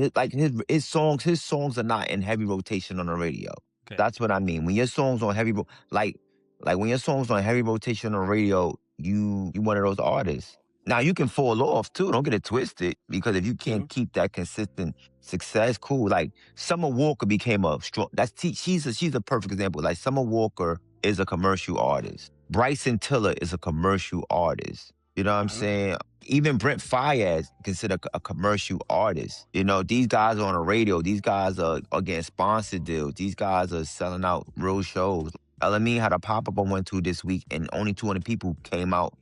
D: his songs are not in heavy rotation on the radio.
B: Okay.
D: That's what I mean. When your songs on heavy like when your songs on heavy rotation on the radio, you one of those artists. Now you can fall off too. Don't get it twisted, because if you can't keep that consistent success, cool. Like Summer Walker became a strong. She's a perfect example. Like Summer Walker is a commercial artist. Bryson Tiller is a commercial artist. You know what I'm saying? Even Brent Faiyaz considered a commercial artist. You know, these guys are on the radio. These guys are getting sponsored deals. These guys are selling out real shows. Elamine had a pop-up I went to this week, and only 200 people came out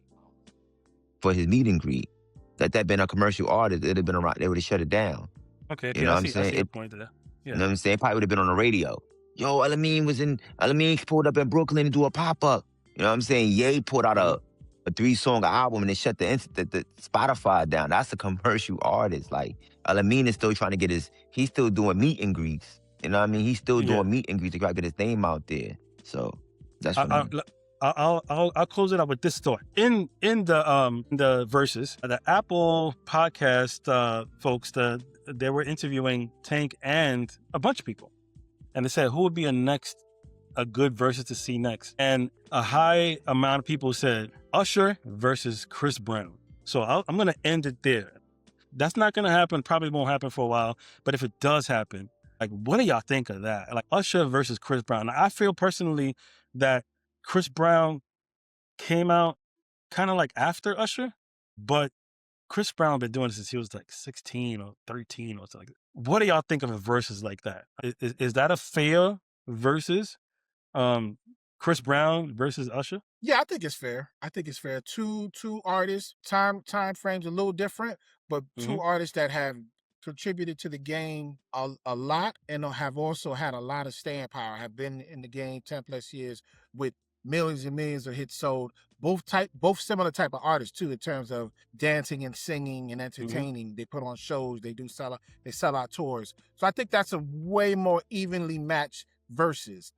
D: for his meet and greet. That been a commercial artist, it'd have been around. They would have shut it down.
B: Okay,
D: you know what I'm saying?
B: I see your point there. Yeah.
D: You know what I'm saying? It probably would have been on the radio. Yo, Elamine pulled up in Brooklyn to do a pop-up. You know what I'm saying? Ye put out a 3-song album and they shut the Spotify down. That's a commercial artist. Like Elamine is still trying to get he's still doing meet and greets. You know what I mean? He's still doing meet and greets to try to get his name out there. So that's what
B: I'll close it up with this thought. In the Verzuz, the Apple podcast folks, they were interviewing Tank and a bunch of people, and they said who would be a good Verzuz to see next, and a high amount of people said Usher versus Chris Brown. So I'm gonna end it there. That's not gonna happen. Probably won't happen for a while. But if it does happen, like, what do y'all think of that? Like Usher versus Chris Brown. I feel personally that Chris Brown came out kind of like after Usher, but Chris Brown been doing this since he was like 16 or 13 or something like that. What do y'all think of a versus like that? Is that a fair versus? Chris Brown versus Usher?
C: Yeah, I think it's fair. Two artists, time frames a little different, but two artists that have contributed to the game a lot and have also had a lot of staying power, have been in the game 10 plus years with millions and millions of hits sold. Both similar type of artists too, in terms of dancing and singing and entertaining. They put on shows, they sell out tours. So I think that's a way more evenly matched versus.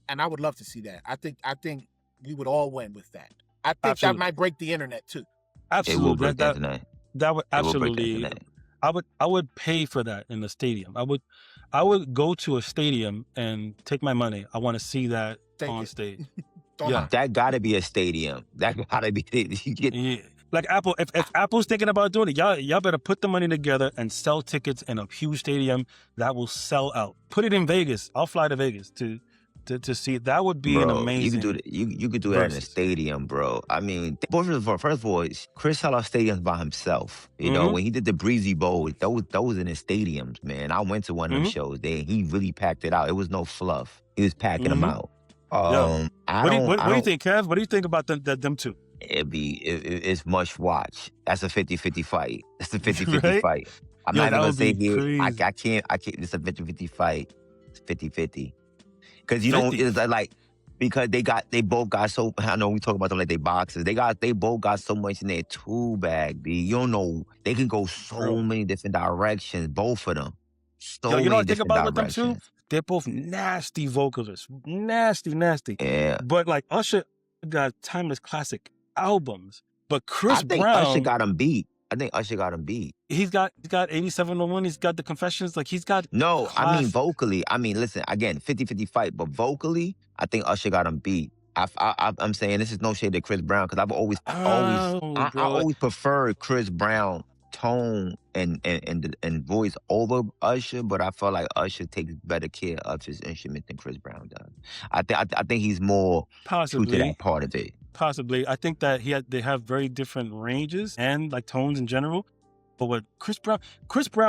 C: And I would love to see that. I think we would all win with that. I think
B: Absolutely.
C: that might break the internet too.
B: Absolutely.
D: It will break the internet.
B: That would absolutely.
D: Break the internet.
B: I would pay for that in the stadium. I would go to a stadium and take my money. I want to see that on stage. Yeah,
D: that gotta be a stadium. That gotta be.
B: Like Apple. If Apple's thinking about doing it, y'all better put the money together and sell tickets in a huge stadium that will sell out. Put it in Vegas. I'll fly to Vegas to see it. That would be an amazing.
D: You could do that in a stadium, bro. I mean, first of all, Chris held off stadiums by himself. You know, when he did the Breezy Bowl, those in his stadiums, man. I went to one of them shows. He really packed it out. It was no fluff. He was packing them out.
B: What do you think, Kev? What do you think about them two?
D: It's must watch. That's a 50-50 fight. That's a 50-50 fight. I'm not even gonna say here. I can't. It's a 50-50 fight. It's 50-50. Because it's like because they both got so. I know we talk about them like they boxers. They both got so much in their tool bag. B. You don't know, they can go so many different directions. Both of them.
B: You know what I think about with them too? They're both nasty vocalists. Nasty.
D: Yeah.
B: But like Usher got timeless classic albums. But Chris Brown,
D: Usher got him beat. I think Usher got him beat.
B: He's got 8701. He's got the Confessions. Like he's got.
D: No,
B: classic.
D: I mean vocally. I mean, listen, again, 50-50 fight. But vocally, I think Usher got him beat. I'm saying this is no shade to Chris Brown because I've always preferred Chris Brown tone and voice over Usher, but I feel like Usher takes better care of his instrument than Chris Brown does. I think he's more true to that part of it.
B: Possibly. I think that they have very different ranges and like tones in general. But with Chris Brown,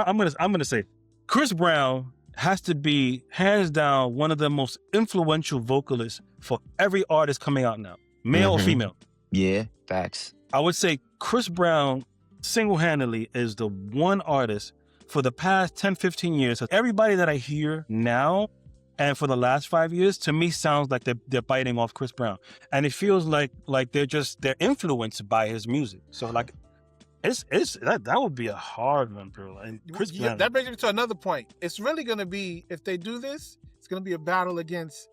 B: I'm gonna say Chris Brown has to be hands down one of the most influential vocalists for every artist coming out now, male or female.
D: Yeah, facts.
B: I would say Chris Brown single-handedly is the one artist for the past 10, 15 years. Everybody that I hear now and for the last 5 years, to me, sounds like they're biting off Chris Brown. And it feels like they're influenced by his music. So like, That would be a hard one, bro. And Chris Brown.
C: That brings me to another point. It's really going to be, if they do this, it's going to be a battle against,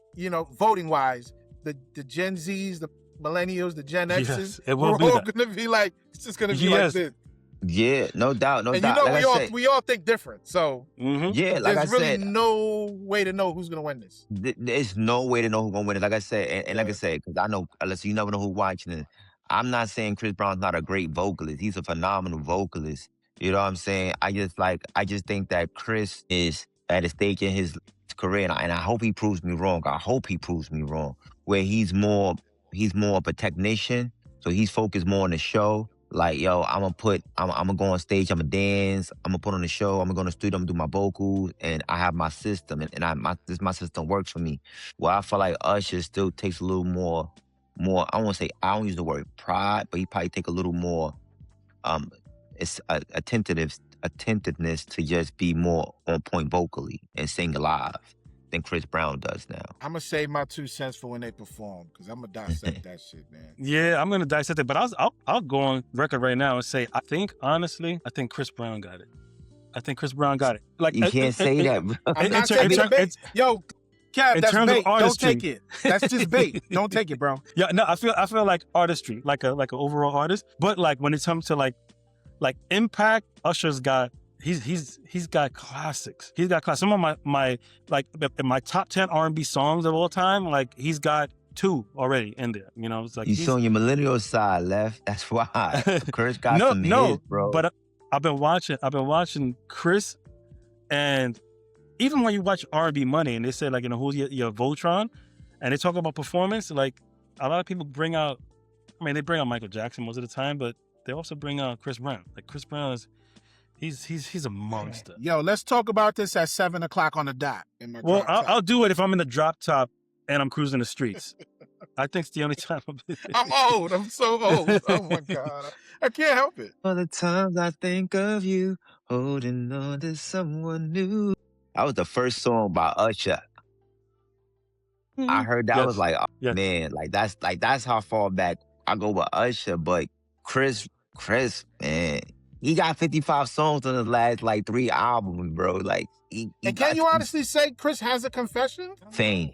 C: voting wise, the Gen Zs, the millennials, the Gen X's.
B: Yes, it will be
C: We're all going to be like, it's just going to be like this.
D: Yeah, no doubt, no doubt.
C: And we all think different. So
D: yeah, like
C: there's
D: I
C: really
D: said,
C: no way to know who's going to win this.
D: There's no way to know who's gonna win it. Like I said, and like I said, because I know, unless you never know who's watching it. I'm not saying Chris Brown's not a great vocalist. He's a phenomenal vocalist. You know what I'm saying? I just think that Chris is at a stage in his career, and I hope he proves me wrong. I hope he proves me wrong. Where he's more of a technician, so he's focused more on the show. Like, yo, I'm gonna go on stage, I'm gonna dance, I'm gonna put on the show, I'm gonna go in the studio, I'm gonna do my vocals, and I have my system, and my system works for me. Well, I feel like Usher still takes a little more, I don't use the word pride, but he probably take a little more, it's attentiveness to just be more on point vocally and sing live than Chris Brown does now.
C: I'm going to save my 2 cents for when they perform, because I'm going to dissect that shit, man.
B: Yeah, I'm going to dissect it, but I'll go on record right now and say, I think Chris Brown got it. I think Chris Brown got it. Like,
D: you can't say that, bro.
C: I'm not taking it. Yo, Kev, that's bait. Don't take it. That's just bait. Don't take it, bro.
B: Yeah, no, I feel like artistry, like an overall artist. But like when it comes to like impact, Usher's got he's got classics. He's got classics. Some of my like in my top 10 R&B songs of all time, like he's got 2 already in there. It's like
D: he's on your millennial side, Left. That's why Chris got some hits, bro.
B: But I've been watching Chris, and even when you watch R&B Money and they say like, who's your Voltron, and they talk about performance, like a lot of people bring out, they bring out Michael Jackson most of the time, but they also bring out Chris Brown. Like Chris Brown is, he's a monster.
C: Yo, let's talk about this at 7:00 on the dot.
B: Well, I'll do it if I'm in the drop top and I'm cruising the streets. I think it's the only time
C: I'm old. I'm so old. Oh my God. I can't help it.
D: All the times I think of you, holding on to someone new. That was the first song by Usher. I heard that.
B: Yes.
D: Was like, oh,
B: Yes.
D: man, that's how far back I go with Usher. But Chris, man, he got 55 songs on his last 3 albums, bro. Like,
C: and can you honestly say Chris has a confession?
D: Fame.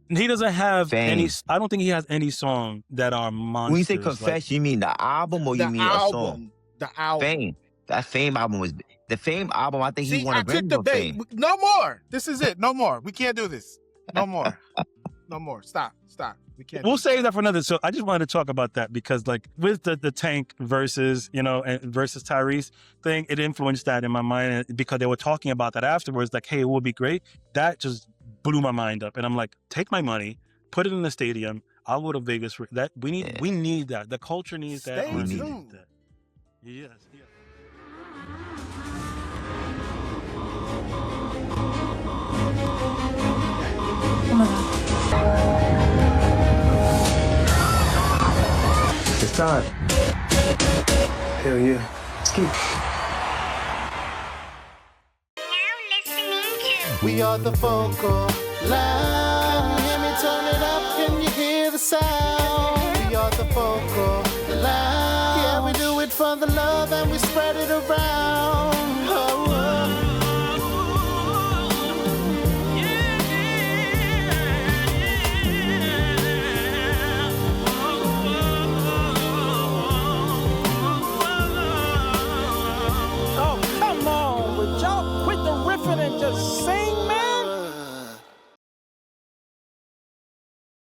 B: He doesn't have
D: Fame.
B: any. I don't think he has any songs that are monsters.
D: When you say confession, you mean the album or you mean a song?
C: The album.
D: Fame. That Fame album was the Fame album. I think he won a Grammy for Fame.
C: No more. This is it. No more. We can't do this. No more. No more. Stop. We can't.
B: We'll save that for another. So I just wanted to talk about that because, like, with the Tank versus versus Tyrese thing, it influenced that in my mind because they were talking about that afterwards. Like, hey, it would be great. That just blew my mind up, and I'm like, take my money, put it in the stadium. I'll go to Vegas for that. We need that. The culture needs that.
C: We
B: need
C: tuned.
B: that. Yes.
G: Oh my God.
H: It's time. Hell yeah. Let's keep.
A: We are the focal line. Can you hear me? Turn it up. Can you hear the sound? We are the focal line. Yeah, we do it for the love and we spread it around. Oh, oh.
I: Oh, come on, would y'all quit the riffing and just sing?